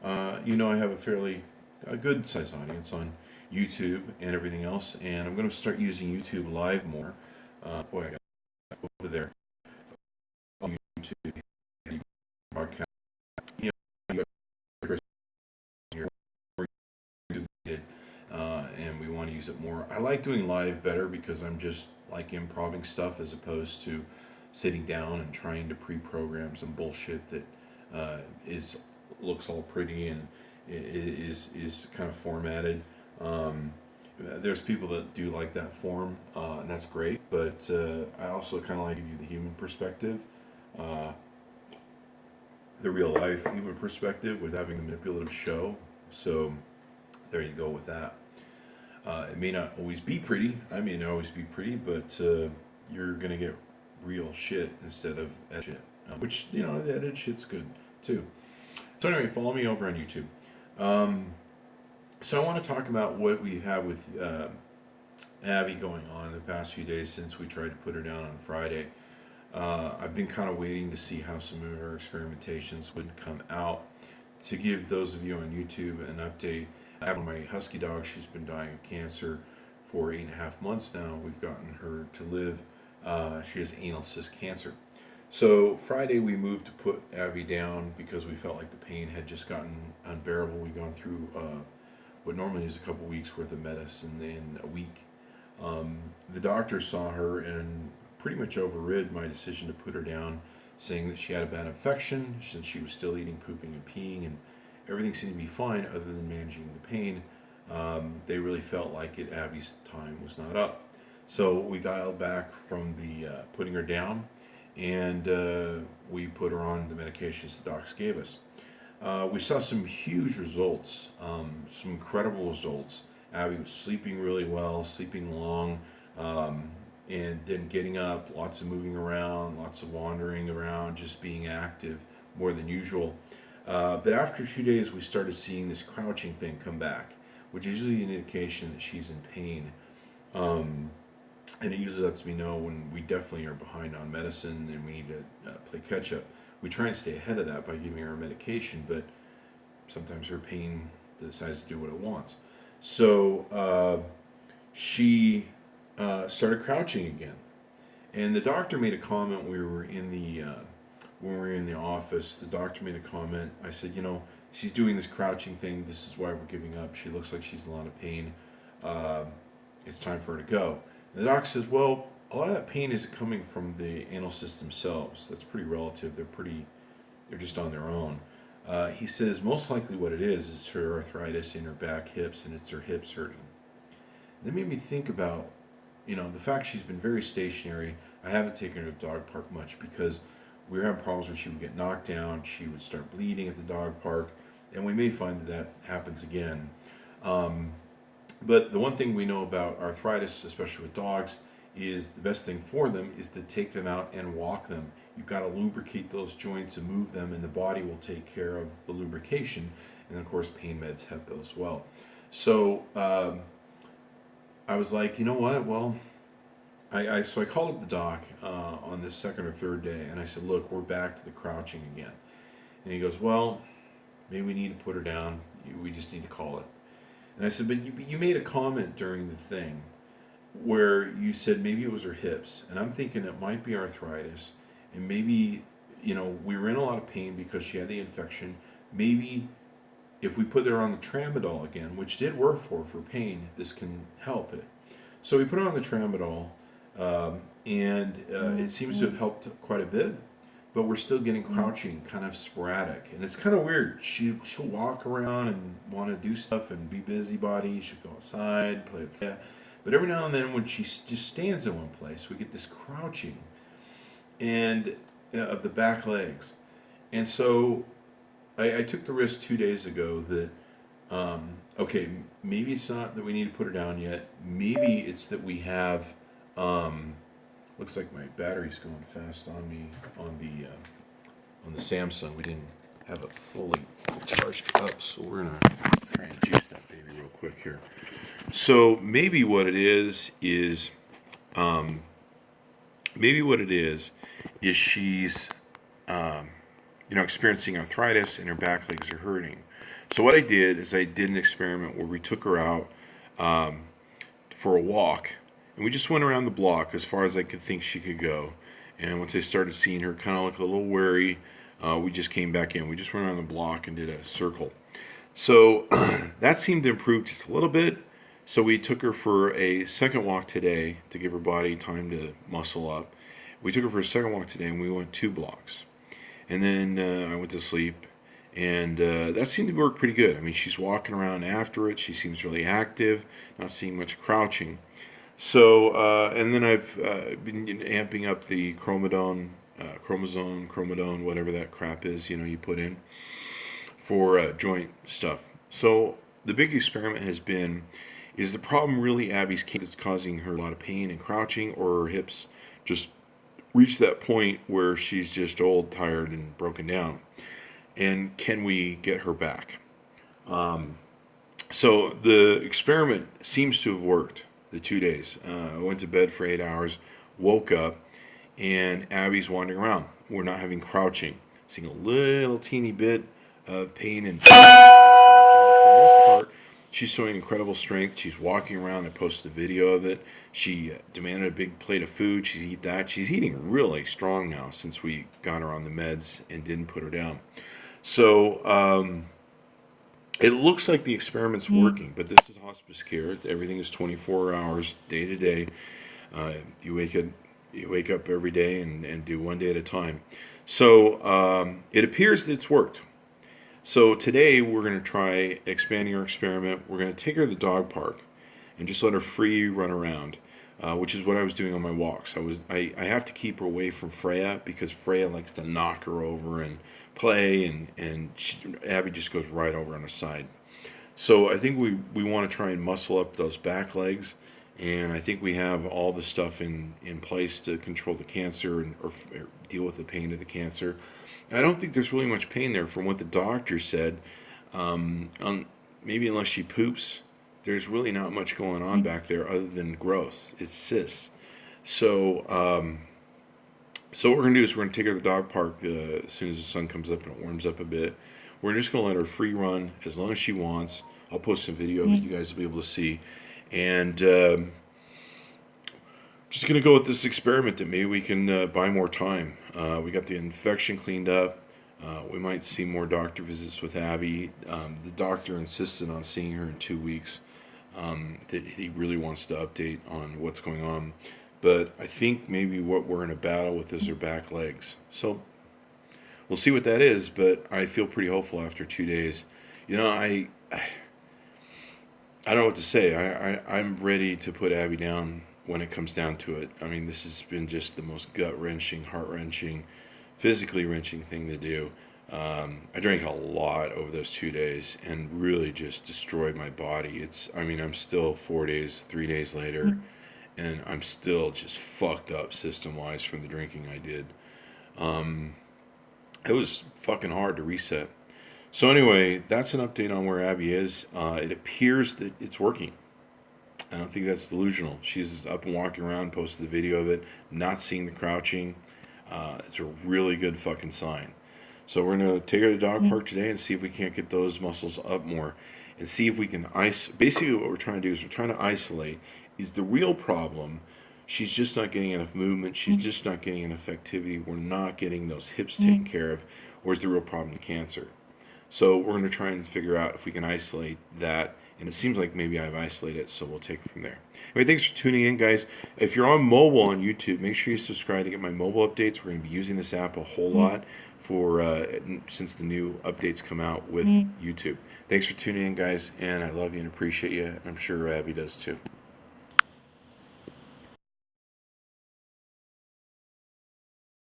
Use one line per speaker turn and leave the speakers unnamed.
I have a good size audience on YouTube and everything else, and I'm going to start using YouTube Live more. Boy, I got over there on YouTube and podcast. You know, here, and we want to use it more. I like doing live better because I'm just like improving stuff as opposed to sitting down and trying to pre-program some bullshit that is looks all pretty and is kind of formatted. There's people that do like that form, and that's great. But I also kind of like to give you the human perspective, uh, the real life human perspective, with having the manipulative show. So there you go with that. It may not always be pretty. I may not always be pretty, but you're gonna get real shit instead of edit shit, which the edit shit's good too. So anyway, follow me over on YouTube. Um, so I want to talk about what we have with Abby going on the past few days since we tried to put her down on Friday. I've been kind of waiting to see how some of her experimentations would come out. To give those of you on YouTube an update, I have my husky dog. She's been dying of cancer for 8.5 months now. We've gotten her to live. She has anal cyst cancer. So Friday we moved to put Abby down because we felt like the pain had just gotten unbearable. We'd gone through what normally is a couple weeks worth of medicine in a week. The doctor saw her and pretty much overrid my decision to put her down, saying that she had a bad infection since she was still eating, pooping, and peeing, and everything seemed to be fine other than managing the pain. They really felt like Abby's time was not up. So we dialed back from the putting her down, and we put her on the medications the docs gave us. We saw some huge results, some incredible results. Abby was sleeping really well, sleeping long, and then getting up, lots of moving around, lots of wandering around, just being active more than usual. But after 2 days, we started seeing this crouching thing come back, which is usually an indication that she's in pain. And it usually lets me know when we definitely are behind on medicine and we need to play catch up. We try and stay ahead of that by giving her medication, but sometimes her pain decides to do what it wants. So she started crouching again, and the doctor made a comment. We were in the when we were in the office. The doctor made a comment. I said, she's doing this crouching thing. This is why we're giving up. She looks like she's in a lot of pain. It's time for her to go. And the doc says, well, a lot of that pain is coming from the anal cysts themselves. That's pretty relative. They're just on their own. He says most likely what it is her arthritis in her back hips, and it's her hips hurting. That made me think about, the fact she's been very stationary. I haven't taken her to the dog park much because we were having problems where she would get knocked down, she would start bleeding at the dog park, and we may find that happens again. But the one thing we know about arthritis, especially with dogs, is the best thing for them is to take them out and walk them. You've got to lubricate those joints and move them, and the body will take care of the lubrication. And of course, pain meds help as well. So I was like, you know what? Well, so I called up the doc on the second or third day, and I said, look, we're back to the crouching again. And he goes, well, maybe we need to put her down. We just need to call it. And I said, but you made a comment during the thing where you said maybe it was her hips. And I'm thinking it might be arthritis. And maybe, we were in a lot of pain because she had the infection. Maybe if we put her on the tramadol again, which did work for pain, this can help it. So we put her on the tramadol, and it seems to have helped quite a bit. But we're still getting crouching, kind of sporadic, and it's kind of weird. She'll walk around and want to do stuff and be busybody. She'll go outside, play with that. But every now and then, when she just stands in one place, we get this crouching, and of the back legs. And so I took the risk 2 days ago that okay, maybe it's not that we need to put her down yet. Maybe it's that we have. Looks like my battery's going fast on me on the Samsung. We didn't have it fully charged up, so we're gonna try and juice that baby real quick here. So maybe what it is she's experiencing arthritis and her back legs are hurting. So what I did is I did an experiment where we took her out for a walk, and we just went around the block as far as I could think she could go. And once I started seeing her kind of look a little wary, we just came back in. We just went around the block and did a circle. So that seemed to improve just a little bit. So we took her for a second walk today to give her body time to muscle up. We took her for a second walk today, and we went 2 blocks. And then I went to sleep, and that seemed to work pretty good. I mean, she's walking around after it. She seems really active, not seeing much crouching. So, and then I've been amping up the chromosome, whatever that crap is, you put in for joint stuff. So the big experiment has been, is the problem really Abby's kink that's causing her a lot of pain and crouching, or her hips just reach that point where she's just old, tired, and broken down? And can we get her back? So the experiment seems to have worked the 2 days. I went to bed for 8 hours, woke up, and Abby's wandering around. We're not having crouching. Seeing a little teeny bit of pain and for the most part, she's showing incredible strength. She's walking around. I posted a video of it. She demanded a big plate of food. She's eating that. She's eating really strong now since we got her on the meds and didn't put her down. So it looks like the experiment's working, but this is hospice care. Everything is 24 hours, day to day. You wake up every day and do one day at a time. So it appears that it's worked. So today we're going to try expanding our experiment. We're going to take her to the dog park and just let her free run around, which is what I was doing on my walks. I have to keep her away from Freya because Freya likes to knock her over and play, and Abby just goes right over on her side. So I think we want to try and muscle up those back legs, and I think we have all the stuff in place to control the cancer or deal with the pain of the cancer. I don't think there's really much pain there from what the doctor said. Maybe unless she poops, there's really not much going on back there other than growth. It's cysts. So what we're going to do is we're going to take her to the dog park as soon as the sun comes up and it warms up a bit. We're just going to let her free run as long as she wants. I'll post some video that you guys will be able to see. And just going to go with this experiment that maybe we can buy more time. We got the infection cleaned up. We might see more doctor visits with Abby. The doctor insisted on seeing her in 2 weeks. That he really wants to update on what's going on. But I think maybe what we're in a battle with is her back legs. So we'll see what that is, but I feel pretty hopeful after 2 days. I don't know what to say. I'm ready to put Abby down when it comes down to it. I mean, this has been just the most gut-wrenching, heart-wrenching, physically wrenching thing to do. I drank a lot over those 2 days and really just destroyed my body. I'm still 3 days later, and I'm still just fucked up system-wise from the drinking I did. It was fucking hard to reset. So anyway, that's an update on where Abby is. It appears that it's working. I don't think that's delusional. She's up and walking around, posted the video of it, not seeing the crouching. It's a really good fucking sign. So we're going to take her to the dog park today and see if we can't get those muscles up more and see if we can basically what we're trying to do is we're trying to isolate. Is the real problem she's just not getting enough movement, she's just not getting enough activity, we're not getting those hips taken care of, or is the real problem the cancer? So we're going to try and figure out if we can isolate that, and it seems like maybe I've isolated it, so we'll take it from there. Anyway, thanks for tuning in, guys. If you're on mobile on YouTube, make sure you subscribe to get my mobile updates. We're going to be using this app a whole lot since the new updates come out with YouTube. Thanks for tuning in, guys, and I love you and appreciate you. I'm sure Abby does too.